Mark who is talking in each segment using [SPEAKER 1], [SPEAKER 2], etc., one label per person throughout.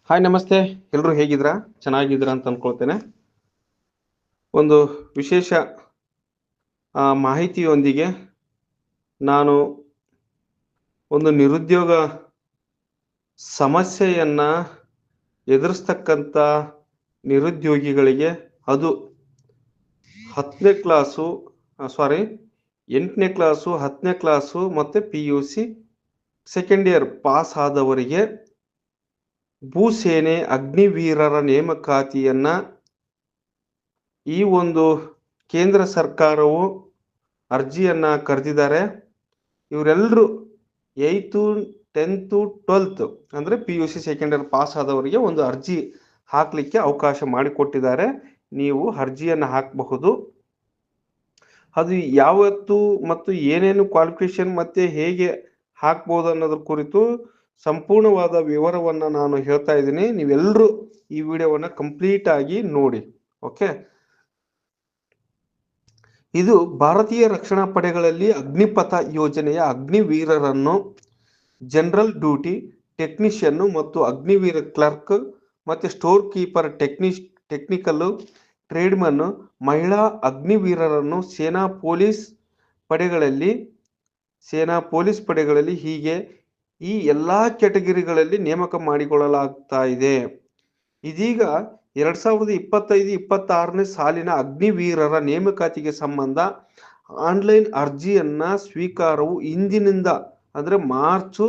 [SPEAKER 1] Hi ನಮಸ್ತೆ. ಎಲ್ಲರೂ ಹೇಗಿದ್ದೀರಾ? ಚೆನ್ನಾಗಿದ್ದೀರಾ ಅಂತ ಅನ್ಕೊಳ್ತೇನೆ. ಒಂದು ವಿಶೇಷ ಮಾಹಿತಿಯೊಂದಿಗೆ ನಾನು ಒಂದು ನಿರುದ್ಯೋಗ ಸಮಸ್ಯೆಯನ್ನ ಎದುರಿಸ್ತಕ್ಕಂಥ ನಿರುದ್ಯೋಗಿಗಳಿಗೆ, ಅದು 10ನೇ ಕ್ಲಾಸು 8ನೇ ಕ್ಲಾಸು 10ನೇ ಕ್ಲಾಸು ಮತ್ತು PUC ಸೆಕೆಂಡ್ ಇಯರ್ ಪಾಸ್ ಆದವರಿಗೆ ಭೂಸೇನೆ ಅಗ್ನಿವೀರರ ನೇಮಕಾತಿಯನ್ನ ಈ ಒಂದು ಕೇಂದ್ರ ಸರ್ಕಾರವು ಅರ್ಜಿಯನ್ನ ಕರೆದಿದ್ದಾರೆ. ಇವರೆಲ್ಲರೂ 8th 10th 12th ಅಂದ್ರೆ PUC ಸೆಕೆಂಡ್ ಇಯರ್ ಪಾಸ್ ಆದವರಿಗೆ ಒಂದು ಅರ್ಜಿ ಹಾಕಲಿಕ್ಕೆ ಅವಕಾಶ ಮಾಡಿಕೊಟ್ಟಿದ್ದಾರೆ. ನೀವು ಅರ್ಜಿಯನ್ನು ಹಾಕಬಹುದು. ಅದು ಯಾವತ್ತು ಮತ್ತು ಏನೇನು ಕ್ವಾಲಿಫಿಕೇಶನ್ ಮತ್ತೆ ಹೇಗೆ ಹಾಕ್ಬೋದು ಅನ್ನೋದ್ರ ಕುರಿತು ಸಂಪೂರ್ಣವಾದ ವಿವರವನ್ನ ನಾನು ಹೇಳ್ತಾ ಇದ್ದೀನಿ. ನೀವೆಲ್ಲರೂ ಈ ವಿಡಿಯೋವನ್ನ ಕಂಪ್ಲೀಟ್ ಆಗಿ ನೋಡಿ. ಓಕೆ, ಇದು ಭಾರತೀಯ ರಕ್ಷಣಾ ಪಡೆಗಳಲ್ಲಿ ಅಗ್ನಿಪಥ ಯೋಜನೆಯ ಅಗ್ನಿವೀರರನ್ನು ಜನರಲ್ ಡ್ಯೂಟಿ ಟೆಕ್ನಿಷಿಯನ್ ಮತ್ತು ಅಗ್ನಿವೀರ ಕ್ಲರ್ಕ್ ಮತ್ತು ಸ್ಟೋರ್ ಕೀಪರ್ ಟೆಕ್ನಿಕಲ್ ಟ್ರೇಡ್ಮನ್ ಮಹಿಳಾ ಅಗ್ನಿವೀರರನ್ನು ಸೇನಾ ಪೊಲೀಸ್ ಪಡೆಗಳಲ್ಲಿ ಹೀಗೆ ಈ ಎಲ್ಲಾ ಕ್ಯಾಟಗರಿಗಳಲ್ಲಿ ನೇಮಕ ಮಾಡಿಕೊಳ್ಳಲಾಗ್ತಾ ಇದೆ. ಇದೀಗ 2025-26ನೇ ಸಾಲಿನ ಅಗ್ನಿವೀರರ ನೇಮಕಾತಿಗೆ ಸಂಬಂಧ ಆನ್ಲೈನ್ ಅರ್ಜಿಯನ್ನ ಸ್ವೀಕಾರವು ಇಂದಿನಿಂದ ಅಂದ್ರೆ ಮಾರ್ಚ್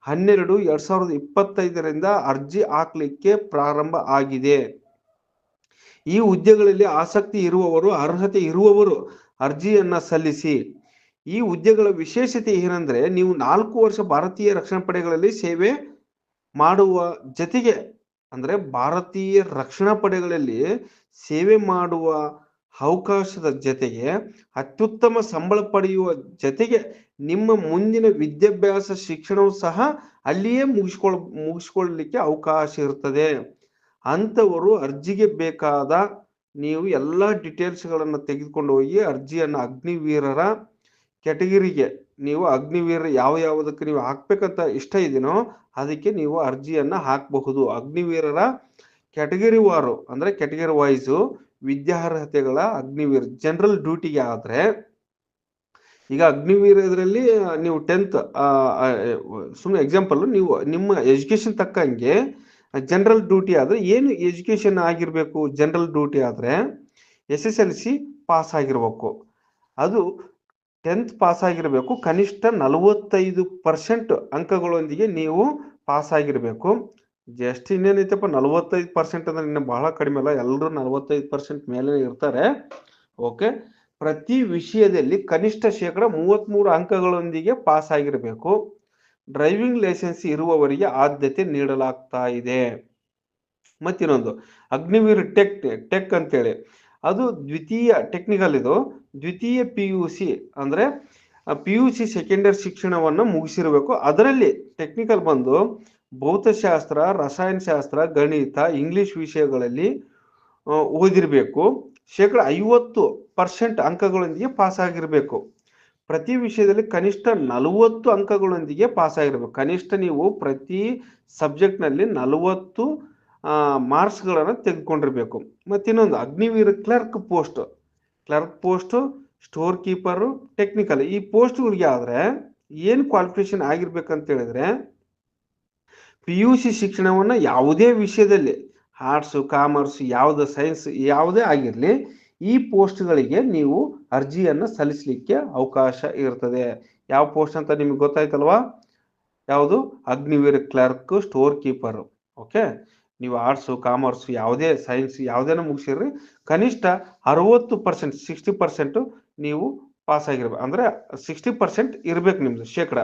[SPEAKER 1] 12, 2025ರಿಂದ ಅರ್ಜಿ ಹಾಕ್ಲಿಕ್ಕೆ ಪ್ರಾರಂಭ ಆಗಿದೆ. ಈ ಹುದ್ದೆಗಳಲ್ಲಿ ಆಸಕ್ತಿ ಇರುವವರು, ಅರ್ಹತೆ ಇರುವವರು ಅರ್ಜಿಯನ್ನ ಸಲ್ಲಿಸಿ. ಈ ಹುದ್ದೆಗಳ ವಿಶೇಷತೆ ಏನಂದ್ರೆ, ನೀವು 4 ವರ್ಷ ಭಾರತೀಯ ರಕ್ಷಣಾ ಪಡೆಗಳಲ್ಲಿ ಸೇವೆ ಮಾಡುವ ಜೊತೆಗೆ, ಅಂದ್ರೆ ಭಾರತೀಯ ರಕ್ಷಣಾ ಪಡೆಗಳಲ್ಲಿ ಸೇವೆ ಮಾಡುವ ಅವಕಾಶದ ಜೊತೆಗೆ ಅತ್ಯುತ್ತಮ ಸಂಬಳ ಪಡೆಯುವ ಜೊತೆಗೆ ನಿಮ್ಮ ಮುಂದಿನ ವಿದ್ಯಾಭ್ಯಾಸ ಶಿಕ್ಷಣವು ಸಹ ಅಲ್ಲಿಯೇ ಮುಗಿಸ್ಕೊಳ್ಳಲಿಕ್ಕೆ ಅವಕಾಶ ಇರ್ತದೆ. ಅಂಥವರು ಅರ್ಜಿಗೆ ಬೇಕಾದ ನೀವು ಎಲ್ಲ ಡೀಟೇಲ್ಸ್ಗಳನ್ನು ತೆಗೆದುಕೊಂಡು ಹೋಗಿ ಅರ್ಜಿಯನ್ನು ಅಗ್ನಿವೀರರ ಕ್ಯಾಟಗರಿಗೆ, ನೀವು ಅಗ್ನಿವೀರ ಯಾವುದಕ್ಕೆ ನೀವು ಹಾಕ್ಬೇಕಂತ ಇಷ್ಟ ಇದೆಯೋ ಅದಕ್ಕೆ ನೀವು ಅರ್ಜಿಯನ್ನ ಹಾಕಬಹುದು. ಅಗ್ನಿವೀರರ ಕ್ಯಾಟಗರಿ ವಾರು ಅಂದ್ರೆ ಕ್ಯಾಟಗರಿ ವೈಸ್ ವಿದ್ಯಾರ್ಹತೆಗಳ ಅಗ್ನಿವೀರ ಜನರಲ್ ಡ್ಯೂಟಿಗೆ ಆದ್ರೆ, ಈಗ ಅಗ್ನಿವೀರ ಇದರಲ್ಲಿ ನೀವು 10th ಸುಮ್ಮನೆ ಎಕ್ಸಾಂಪಲ್, ನೀವು ನಿಮ್ಮ ಎಜುಕೇಶನ್ ತಕ್ಕಂಗೆ ಜನರಲ್ ಡ್ಯೂಟಿ ಆದ್ರೆ ಏನು ಎಜುಕೇಶನ್ ಆಗಿರ್ಬೇಕು? ಜನರಲ್ ಡ್ಯೂಟಿ ಆದ್ರೆ SSLC ಪಾಸ್ ಆಗಿರ್ಬೇಕು, ಅದು 10th ಪಾಸ್ ಆಗಿರ್ಬೇಕು, ಕನಿಷ್ಠ 45% ಅಂಕಗಳೊಂದಿಗೆ ನೀವು ಪಾಸ್ ಆಗಿರ್ಬೇಕು. ಜಸ್ಟ್ ಇನ್ನೇನೈತಪ್ಪ 45% ಅಂದ್ರೆ ಇನ್ನು ಬಹಳ ಕಡಿಮೆ ಅಲ್ಲ, ಎಲ್ಲರೂ 45% ಮೇಲೆ ಇರ್ತಾರೆ. ಓಕೆ, ಪ್ರತಿ ವಿಷಯದಲ್ಲಿ ಕನಿಷ್ಠ 33% ಅಂಕಗಳೊಂದಿಗೆ ಪಾಸ್ ಆಗಿರಬೇಕು. ಡ್ರೈವಿಂಗ್ ಲೈಸೆನ್ಸ್ ಇರುವವರಿಗೆ ಆದ್ಯತೆ ನೀಡಲಾಗ್ತಾ ಇದೆ. ಮತ್ತಿನ್ನೊಂದು ಅಗ್ನಿವೀರ್ ಟೆಕ್ ಅಂತೇಳಿ, ಅದು ದ್ವಿತೀಯ ಟೆಕ್ನಿಕಲ್, ಇದು ದ್ವಿತೀಯ PUC ಅಂದ್ರೆ PUC ಸೆಕೆಂಡ್ ಇಯರ್ ಶಿಕ್ಷಣವನ್ನು ಮುಗಿಸಿರಬೇಕು. ಅದರಲ್ಲಿ ಟೆಕ್ನಿಕಲ್ ಬಂದು ಭೌತಶಾಸ್ತ್ರ, ರಸಾಯನಶಾಸ್ತ್ರ, ಗಣಿತ, ಇಂಗ್ಲಿಷ್ ವಿಷಯಗಳಲ್ಲಿ ಓದಿರಬೇಕು. 50% ಅಂಕಗಳೊಂದಿಗೆ ಪಾಸ್ ಆಗಿರಬೇಕು. ಪ್ರತಿ ವಿಷಯದಲ್ಲಿ ಕನಿಷ್ಠ 40 ಅಂಕಗಳೊಂದಿಗೆ ಪಾಸ್ ಆಗಿರಬೇಕು. ಕನಿಷ್ಠ ನೀವು ಪ್ರತಿ ಸಬ್ಜೆಕ್ಟ್ನಲ್ಲಿ 40 ಮಾರ್ಕ್ಸ್ಗಳನ್ನು ತೆಗೆದುಕೊಂಡಿರ್ಬೇಕು. ಮತ್ತಿನ್ನೊಂದು Agniveer clerk post, store keeper, technical, ಈ ಪೋಸ್ಟ್ಗಳಿಗೆ ಆದ್ರೆ ಏನು ಕ್ವಾಲಿಫಿಕೇಶನ್ ಆಗಿರ್ಬೇಕಂತ ಹೇಳಿದ್ರೆ, PUC ಶಿಕ್ಷಣವನ್ನ ಯಾವುದೇ ವಿಷಯದಲ್ಲಿ, ಆರ್ಟ್ಸ್, ಕಾಮರ್ಸ್, ಯಾವ್ದು ಸೈನ್ಸ್ ಯಾವುದೇ ಆಗಿರ್ಲಿ, ಈ ಪೋಸ್ಟ್ಗಳಿಗೆ ನೀವು ಅರ್ಜಿಯನ್ನ ಸಲ್ಲಿಸಲಿಕ್ಕೆ ಅವಕಾಶ ಇರ್ತದೆ. ಯಾವ ಪೋಸ್ಟ್ ಅಂತ ನಿಮ್ಗೆ ಗೊತ್ತಾಯ್ತಲ್ವಾ? ಯಾವುದು? Agniveer clerk, store keeper. Okay, ನೀವು ಆರ್ಟ್ಸ್, ಕಾಮರ್ಸ್, ಯಾವುದೇ ಸೈನ್ಸ್ ಯಾವುದೇನ ಮುಗಿಸಿರ್ರಿ, ಕನಿಷ್ಠ 60%, 60% ನೀವು ಪಾಸ್ ಆಗಿರ್ಬೇಕು. ಅಂದ್ರೆ 60% ಇರ್ಬೇಕು ನಿಮ್ದು ಶೇಕಡ,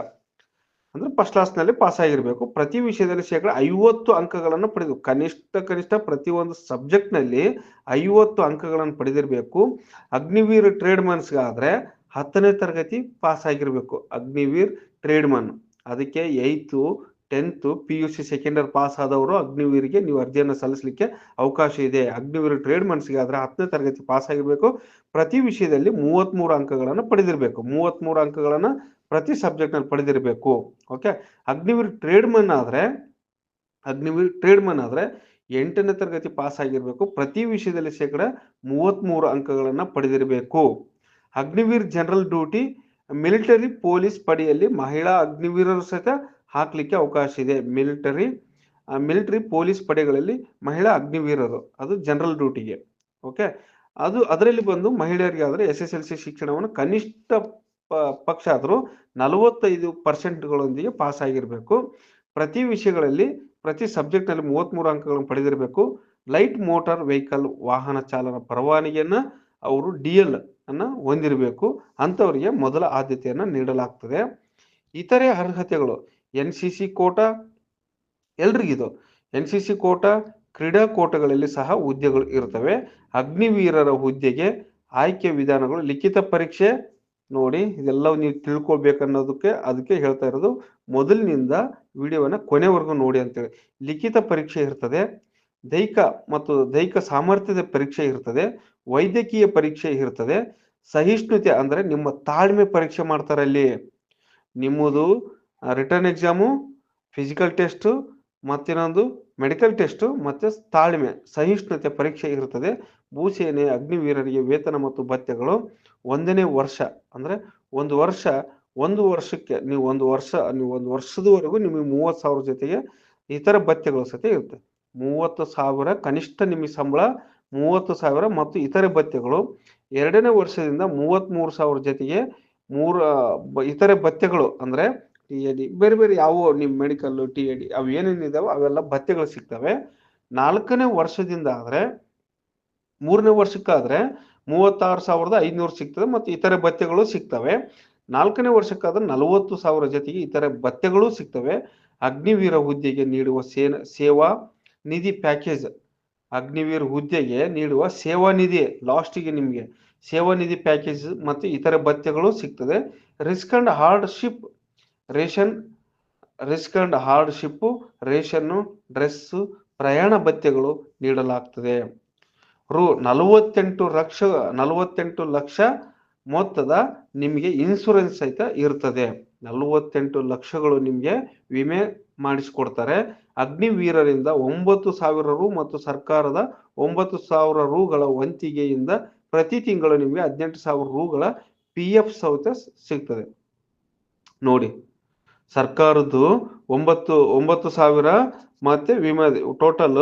[SPEAKER 1] ಅಂದ್ರೆ ಫಸ್ಟ್ ಕ್ಲಾಸ್ನಲ್ಲಿ ಪಾಸ್ ಆಗಿರ್ಬೇಕು. ಪ್ರತಿ ವಿಷಯದಲ್ಲಿ 50 ಅಂಕಗಳನ್ನು ಪಡೆದು, ಕನಿಷ್ಠ ಪ್ರತಿ ಒಂದು ಸಬ್ಜೆಕ್ಟ್ ನಲ್ಲಿ 50 ಅಂಕಗಳನ್ನು ಪಡೆದಿರಬೇಕು. ಅಗ್ನಿವೀರ್ ಟ್ರೇಡ್ಮನ್ಸ್ಗಾದ್ರೆ 10ನೇ ತರಗತಿ ಪಾಸ್ ಆಗಿರ್ಬೇಕು. ಅಗ್ನಿವೀರ್ ಟ್ರೇಡ್ಮನ್, ಅದಕ್ಕೆ 8th 10th PUC second year pass ಆದವರು ಅಗ್ನಿವೀರ್ಗೆ ನೀವು ಅರ್ಜಿಯನ್ನು ಸಲ್ಲಿಸಲಿಕ್ಕೆ ಅವಕಾಶ ಇದೆ. ಅಗ್ನಿವೀರ್ ಟ್ರೇಡ್ಮನ್ಸ್ಗೆ ಆದ್ರೆ 10ನೇ ತರಗತಿ ಪಾಸ್ ಆಗಿರ್ಬೇಕು. ಪ್ರತಿ ವಿಷಯದಲ್ಲಿ 33 ಅಂಕಗಳನ್ನು ಪಡೆದಿರಬೇಕು. 33 ಅಂಕಗಳನ್ನು ಪ್ರತಿ ಸಬ್ಜೆಕ್ಟ್ ನಲ್ಲಿ ಪಡೆದಿರಬೇಕು. ಓಕೆ, ಅಗ್ನಿವೀರ್ ಟ್ರೇಡ್ಮನ್ ಆದ್ರೆ ಅಗ್ನಿವೀರ್ ಟ್ರೇಡ್ಮನ್ ಆದರೆ 8ನೇ ತರಗತಿ ಪಾಸ್ ಆಗಿರಬೇಕು, ಪ್ರತಿ ವಿಷಯದಲ್ಲಿ ಶೇಕಡ 33 ಅಂಕಗಳನ್ನು ಪಡೆದಿರಬೇಕು. Agniveer general duty military police ಪಡೆಯಲ್ಲಿ ಮಹಿಳಾ ಅಗ್ನಿವೀರರು ಸಹಿತ ಹಾಕ್ಲಿಕ್ಕೆ ಅವಕಾಶ ಇದೆ. ಮಿಲಿಟರಿ ಪೊಲೀಸ್ ಪಡೆಗಳಲ್ಲಿ ಮಹಿಳಾ ಅಗ್ನಿವೀರರು, ಅದು ಜನರಲ್ ಡ್ಯೂಟಿಗೆ. ಓಕೆ, ಅದರಲ್ಲಿ ಬಂದು ಮಹಿಳೆಯರಿಗೆ ಆದರೆ SSLC ಶಿಕ್ಷಣವನ್ನು ಕನಿಷ್ಠ ಪಕ್ಷ ಆದರೂ 45% ಪಾಸ್ ಆಗಿರಬೇಕು. ಪ್ರತಿ ವಿಷಯಗಳಲ್ಲಿ ಪ್ರತಿ ಸಬ್ಜೆಕ್ಟ್ನಲ್ಲಿ 33 ಅಂಕಗಳನ್ನು ಪಡೆದಿರಬೇಕು. ಲೈಟ್ ಮೋಟಾರ್ ವೆಹಿಕಲ್ ವಾಹನ ಚಾಲನಾ ಪರವಾನಗಿಯನ್ನು ಅವರು DL ಅನ್ನು ಹೊಂದಿರಬೇಕು. ಅಂಥವರಿಗೆ ಮೊದಲ ಆದ್ಯತೆಯನ್ನು ನೀಡಲಾಗ್ತದೆ. ಇತರೆ ಅರ್ಹತೆಗಳು NCC ಕೋಟಾ ಎಲ್ರಿಗಿದು. NCC ಕೋಟಾ, ಕ್ರೀಡಾ ಕೋಟಾಗಳಲ್ಲಿ ಸಹ ಹುದ್ದೆಗಳು ಇರ್ತವೆ. ಅಗ್ನಿವೀರರ ಹುದ್ದೆಗೆ ಆಯ್ಕೆ ವಿಧಾನಗಳು ಲಿಖಿತ ಪರೀಕ್ಷೆ. ನೋಡಿ, ಇದೆಲ್ಲ ನೀವು ಅದಕ್ಕೆ ಹೇಳ್ತಾ ಇರೋದು. ಮೊದಲಿನಿಂದ ವಿಡಿಯೋವನ್ನ ಕೊನೆವರೆಗೂ ನೋಡಿ ಅಂತೇಳಿ. ಲಿಖಿತ ಪರೀಕ್ಷೆ ಇರ್ತದೆ, ದೈಹಿಕ ಸಾಮರ್ಥ್ಯದ ಪರೀಕ್ಷೆ ಇರ್ತದೆ, ವೈದ್ಯಕೀಯ ಪರೀಕ್ಷೆ ಇರ್ತದೆ, ಸಹಿಷ್ಣುತೆ ಅಂದ್ರೆ ನಿಮ್ಮ ತಾಳ್ಮೆ ಪರೀಕ್ಷೆ ಮಾಡ್ತಾರೆ ಅಲ್ಲಿ. ನಿಮ್ಮದು ರಿಟರ್ನ್ ಎಕ್ಸಾಮು, ಫಿಸಿಕಲ್ ಟೆಸ್ಟ್, ಮತ್ತಿನ್ನೊಂದು ಮೆಡಿಕಲ್ ಟೆಸ್ಟ್, ಮತ್ತೆ ತಾಳ್ಮೆ ಸಹಿಷ್ಣುತೆ ಪರೀಕ್ಷೆ ಇರುತ್ತದೆ. ಭೂಸೇನೆ ಅಗ್ನಿವೀರರಿಗೆ ವೇತನ ಮತ್ತು ಭತ್ಯೆಗಳು 1ನೇ ವರ್ಷ ಅಂದ್ರೆ ಒಂದು ವರ್ಷಕ್ಕೆ ನೀವು ಒಂದು ವರ್ಷದವರೆಗೂ ನಿಮಗೆ 30,000 ಜೊತೆಗೆ ಇತರ ಭತ್ಯೆಗಳು ಸಹಿತ ಇರುತ್ತೆ. 30,000 ಕನಿಷ್ಠ ನಿಮಗೆ ಸಂಬಳ, 30,000 ಮತ್ತು ಇತರೆ ಭತ್ಯೆಗಳು. 2ನೇ ವರ್ಷದಿಂದ 33,000 ಜೊತೆಗೆ ಇತರೆ ಭತ್ಯೆಗಳು ಅಂದ್ರೆ TAD, ಬೇರೆ ಯಾವ ನಿಮ್ಮ ಮೆಡಿಕಲ್ TAD ಅವು ಏನೇನಿದಾವೆ ಅವೆಲ್ಲ ಭತ್ಯೆಗಳು ಸಿಗ್ತವೆ. 4ನೇ ವರ್ಷದಿಂದ ಆದ್ರೆ 3ನೇ ವರ್ಷಕ್ಕಾದ್ರೆ 36,500 ಸಿಗ್ತದೆ ಮತ್ತು ಇತರೆ ಭತ್ಯೆಗಳು ಸಿಗ್ತವೆ. 4ನೇ ವರ್ಷಕ್ಕಾದ್ರೆ 40,000 ಜೊತೆಗೆ ಇತರೆ ಭತ್ಯೆಗಳು ಸಿಗ್ತವೆ. ಅಗ್ನಿವೀರ ಹುದ್ದೆಗೆ ನೀಡುವ ಸೇವಾ ನಿಧಿ ಪ್ಯಾಕೇಜ್, ಅಗ್ನಿವೀರ ಹುದ್ದೆಗೆ ನೀಡುವ ಸೇವಾ ನಿಧಿ, ಲಾಸ್ಟಿಗೆ ನಿಮಗೆ ಸೇವಾ ನಿಧಿ ಪ್ಯಾಕೇಜ್ ಮತ್ತು ಇತರೆ ಭತ್ಯೆಗಳು ಸಿಗ್ತದೆ. Risk and hardship ration, dress, ಪ್ರಯಾಣ ಭತ್ಯೆಗಳು ನೀಡಲಾಗ್ತದೆ. ರು 48 ಲಕ್ಷ ಮೊತ್ತದ ನಿಮಗೆ ಇನ್ಸೂರೆನ್ಸ್ ಸಹಿತ ಇರ್ತದೆ. 48 ಲಕ್ಷಗಳು ನಿಮಗೆ ವಿಮೆ ಮಾಡಿಸಿಕೊಡ್ತಾರೆ. ಅಗ್ನಿವೀರರಿಂದ 9,000 ರು ಮತ್ತು ಸರ್ಕಾರದ 9,000 ರೂಗಳ ವಂತಿಗೆಯಿಂದ ಪ್ರತಿ ತಿಂಗಳು ನಿಮಗೆ 18,000 ರೂಗಳ PF ಸಹಿತ ಸಿಗ್ತದೆ. ನೋಡಿ, ಸರ್ಕಾರದ್ದು 9,000 ಮತ್ತೆ ವಿಮೆ ಟೋಟಲ್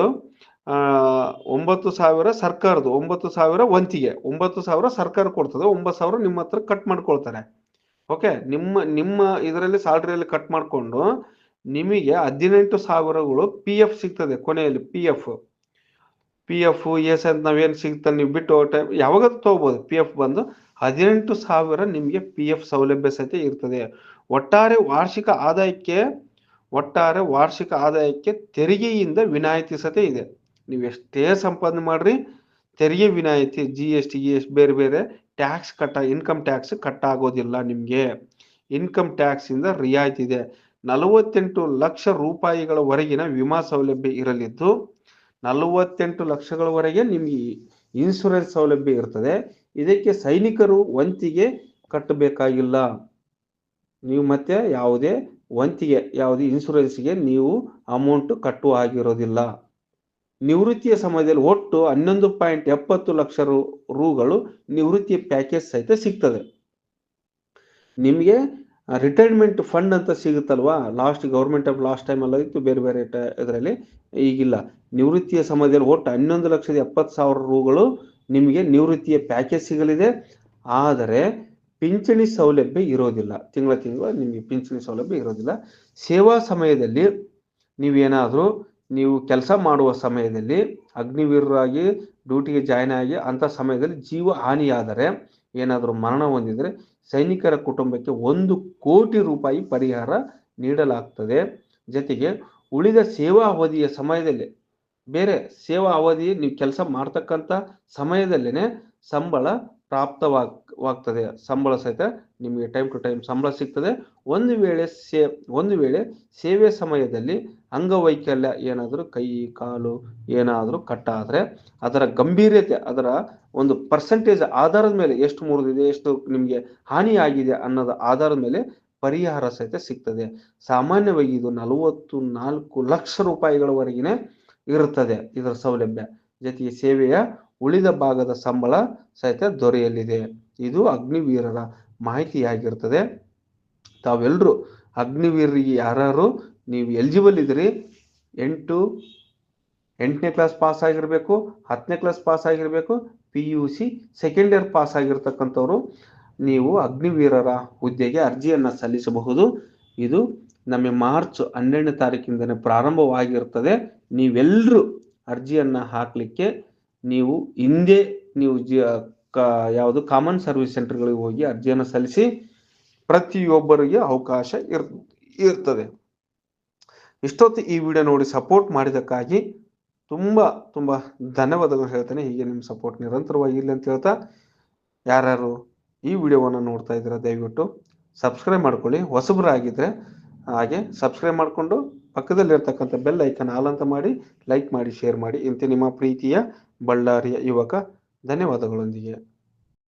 [SPEAKER 1] 9,000 ಸರ್ಕಾರದ್ದು, 9,000 ವಂತಿಗೆ, 9,000 ಸರ್ಕಾರ ಕೊಡ್ತದೆ, 9,000 ನಿಮ್ಮ ಹತ್ರ ಕಟ್ ಮಾಡ್ಕೊಳ್ತಾರೆ. ಓಕೆ, ನಿಮ್ಮ ಇದರಲ್ಲಿ ಸ್ಯಾಲರಿಯಲ್ಲಿ ಕಟ್ ಮಾಡಿಕೊಂಡು ನಿಮಗೆ 18,000ಗಳು PF ಸಿಗ್ತದೆ. ಕೊನೆಯಲ್ಲಿ PF ಅಂತ ನಾವೇನು ಸಿಗ್ತದೆ ನೀವು ಬಿಟ್ಟು ಯಾವಾಗ ತಗೋಬಹುದು. PF ಬಂದು 18,000 ನಿಮಗೆ PF ಸೌಲಭ್ಯ ಸಹಿತ ಇರ್ತದೆ. ಒಟ್ಟಾರೆ ವಾರ್ಷಿಕ ಆದಾಯಕ್ಕೆ ತೆರಿಗೆಯಿಂದ ವಿನಾಯಿತಿ ಸಹಿತ ಇದೆ. ನೀವು ಎಷ್ಟೇ ಸಂಪಾದನೆ ಮಾಡ್ರಿ, ತೆರಿಗೆ ವಿನಾಯಿತಿ, GST ಬೇರೆ ಟ್ಯಾಕ್ಸ್ ಇನ್ಕಮ್ ಟ್ಯಾಕ್ಸ್ ಕಟ್ ಆಗೋದಿಲ್ಲ. ನಿಮಗೆ ಇನ್ಕಮ್ ಟ್ಯಾಕ್ಸ್ ಇಂದ ರಿಯಾಯಿತಿ ಇದೆ. 48 ಲಕ್ಷ ರೂಪಾಯಿಗಳವರೆಗಿನ ವಿಮಾ ಸೌಲಭ್ಯ ಇರಲಿದ್ದು 48 ಲಕ್ಷಗಳವರೆಗೆ ನಿಮಗೆ ಇನ್ಶೂರೆನ್ಸ್ ಸೌಲಭ್ಯ ಇರ್ತದೆ. ಇದಕ್ಕೆ ಸೈನಿಕರು ವಂತಿಗೆ ಕಟ್ಟಬೇಕಾಗಿಲ್ಲ. ನೀವು ಮತ್ತೆ ಯಾವುದೇ ಇನ್ಶೂರೆನ್ಸ್ಗೆ ನೀವು ಅಮೌಂಟ್ ಕಟ್ಟುವ ಆಗಿರೋದಿಲ್ಲ. ನಿವೃತ್ತಿಯ ಸಮಯದಲ್ಲಿ ಒಟ್ಟು 11.70 ಲಕ್ಷ ರೂಗಳು ನಿವೃತ್ತಿಯ ಪ್ಯಾಕೇಜ್ ಸಹಿತ ಸಿಗ್ತದೆ. ನಿಮಗೆ ರಿಟೈರ್ಮೆಂಟ್ ಫಂಡ್ ಅಂತ ಸಿಗುತ್ತಲ್ವಾ, ಗೌರ್ಮೆಂಟ್ ಆಫ್ ಲಾಸ್ಟ್ ಟೈಮ್ ಎಲ್ಲ ಇತ್ತು, ಬೇರೆ ಇದರಲ್ಲಿ ಈಗಿಲ್ಲ. ನಿವೃತ್ತಿಯ ಸಮಯದಲ್ಲಿ ಒಟ್ಟು 11,70,000 ರೂಗಳು ನಿಮಗೆ ನಿವೃತ್ತಿಯ ಪ್ಯಾಕೇಜ್ ಸಿಗಲಿದೆ. ಆದರೆ ಪಿಂಚಣಿ ಸೌಲಭ್ಯ ಇರೋದಿಲ್ಲ. ತಿಂಗಳ ನಿಮಗೆ ಪಿಂಚಣಿ ಸೌಲಭ್ಯ ಇರೋದಿಲ್ಲ. ಸೇವಾ ಸಮಯದಲ್ಲಿ ನೀವು ಕೆಲಸ ಮಾಡುವ ಸಮಯದಲ್ಲಿ ಅಗ್ನಿವೀರರಾಗಿ ಡ್ಯೂಟಿಗೆ ಜಾಯ್ನ್ ಆಗಿ ಅಂತ ಸಮಯದಲ್ಲಿ ಜೀವ ಹಾನಿಯಾದರೆ, ಏನಾದರೂ ಮರಣ ಹೊಂದಿದರೆ ಸೈನಿಕರ ಕುಟುಂಬಕ್ಕೆ 1 ಕೋಟಿ ರೂಪಾಯಿ ಪರಿಹಾರ ನೀಡಲಾಗ್ತದೆ. ಜೊತೆಗೆ ಉಳಿದ ಸೇವಾ ಅವಧಿಯ ಸಮಯದಲ್ಲಿ, ಬೇರೆ ಸೇವಾ ಅವಧಿ ನೀವು ಕೆಲಸ ಮಾಡ್ತಕ್ಕಂಥ ಸಮಯದಲ್ಲೇನೆ ಸಂಬಳ ಪ್ರಾಪ್ತವಾಗ್ತದೆ. ಸಂಬಳ ಸಹಿತ ನಿಮಗೆ ಟೈಮ್ ಟು ಟೈಮ್ ಸಂಬಳ ಸಿಗ್ತದೆ. ಒಂದು ವೇಳೆ ಸೇವೆ ಸಮಯದಲ್ಲಿ ಅಂಗವೈಕಲ್ಯ, ಏನಾದರೂ ಕೈ ಕಾಲು ಏನಾದರೂ ಕಟ್ಟಾದರೆ ಅದರ ಗಂಭೀರತೆ, ಅದರ ಒಂದು ಪರ್ಸೆಂಟೇಜ್ ಆಧಾರದ ಮೇಲೆ ಎಷ್ಟು ಮುರಿದಿದೆ, ಎಷ್ಟು ನಿಮಗೆ ಹಾನಿ ಆಗಿದೆ ಅನ್ನೋದ ಆಧಾರದ ಮೇಲೆ ಪರಿಹಾರ ಸಹಿತ ಸಿಗ್ತದೆ. ಸಾಮಾನ್ಯವಾಗಿ ಇದು 44 ಲಕ್ಷ ರೂಪಾಯಿಗಳವರೆಗಿನ ಇರುತ್ತದೆ ಇದರ ಸೌಲಭ್ಯ. ಜೊತೆಗೆ ಸೇವೆಯ ಉಳಿದ ಭಾಗದ ಸಂಬಳ ಸಹಿತ ದೊರೆಯಲಿದೆ. ಇದು ಅಗ್ನಿವೀರರ ಮಾಹಿತಿಯಾಗಿರ್ತದೆ. ತಾವೆಲ್ಲರೂ ಅಗ್ನಿವೀರಿಗೆ ಯಾರು ನೀವು ಎಲಿಜಿಬಲ್ ಇದ್ರಿ, 8ನೇ ಕ್ಲಾಸ್ ಪಾಸ್ ಆಗಿರಬೇಕು, 10ನೇ ಕ್ಲಾಸ್ ಪಾಸ್ ಆಗಿರಬೇಕು, PUC ಸೆಕೆಂಡ್ ಇಯರ್ ಪಾಸ್ ಆಗಿರ್ತಕ್ಕಂಥವ್ರು ನೀವು ಅಗ್ನಿವೀರರ ಹುದ್ದೆಗೆ ಅರ್ಜಿಯನ್ನು ಸಲ್ಲಿಸಬಹುದು. ಇದು ನಮ್ಮ ಮಾರ್ಚ್ 12ನೇ ತಾರೀಕಿಂದನೇ ಪ್ರಾರಂಭವಾಗಿರ್ತದೆ. ನೀವೆಲ್ಲರೂ ಅರ್ಜಿಯನ್ನು ಹಾಕಲಿಕ್ಕೆ ನೀವು ಹಿಂದೆ ನೀವು ಯಾವುದು ಕಾಮನ್ ಸರ್ವಿಸ್ ಸೆಂಟರ್ಗಳಿಗೆ ಹೋಗಿ ಅರ್ಜಿಯನ್ನು ಸಲ್ಲಿಸಿ. ಪ್ರತಿಯೊಬ್ಬರಿಗೆ ಅವಕಾಶ ಇರ್ತದೆ. ಇಷ್ಟೊತ್ತು ಈ ವಿಡಿಯೋ ನೋಡಿ ಸಪೋರ್ಟ್ ಮಾಡಿದ್ದಕ್ಕಾಗಿ ತುಂಬ ಧನ್ಯವಾದಗಳು ಹೇಳ್ತೇನೆ. ಹೀಗೆ ನಿಮ್ಮ ಸಪೋರ್ಟ್ ನಿರಂತರವಾಗಿ ಇರಲಿ ಅಂತ ಹೇಳ್ತಾ, ಯಾರ್ಯಾರು ಈ ವಿಡಿಯೋವನ್ನು ನೋಡ್ತಾ ಇದ್ದೀರಾ ದಯವಿಟ್ಟು ಸಬ್ಸ್ಕ್ರೈಬ್ ಮಾಡ್ಕೊಳ್ಳಿ. ಹೊಸಬರಾಗಿದ್ದರೆ ಹಾಗೆ ಸಬ್ಸ್ಕ್ರೈಬ್ ಮಾಡಿಕೊಂಡು ಪಕ್ಕದಲ್ಲಿರ್ತಕ್ಕಂಥ ಬೆಲ್ ಐಕನ್ ಆಲ್ ಅಂತ ಮಾಡಿ, ಲೈಕ್ ಮಾಡಿ, ಶೇರ್ ಮಾಡಿ. ಇಂತೆ ನಿಮ್ಮ ಪ್ರೀತಿಯ ಬಳ್ಳಾರಿಯ ಯುವಕ. ಧನ್ಯವಾದಗಳೊಂದಿಗೆ.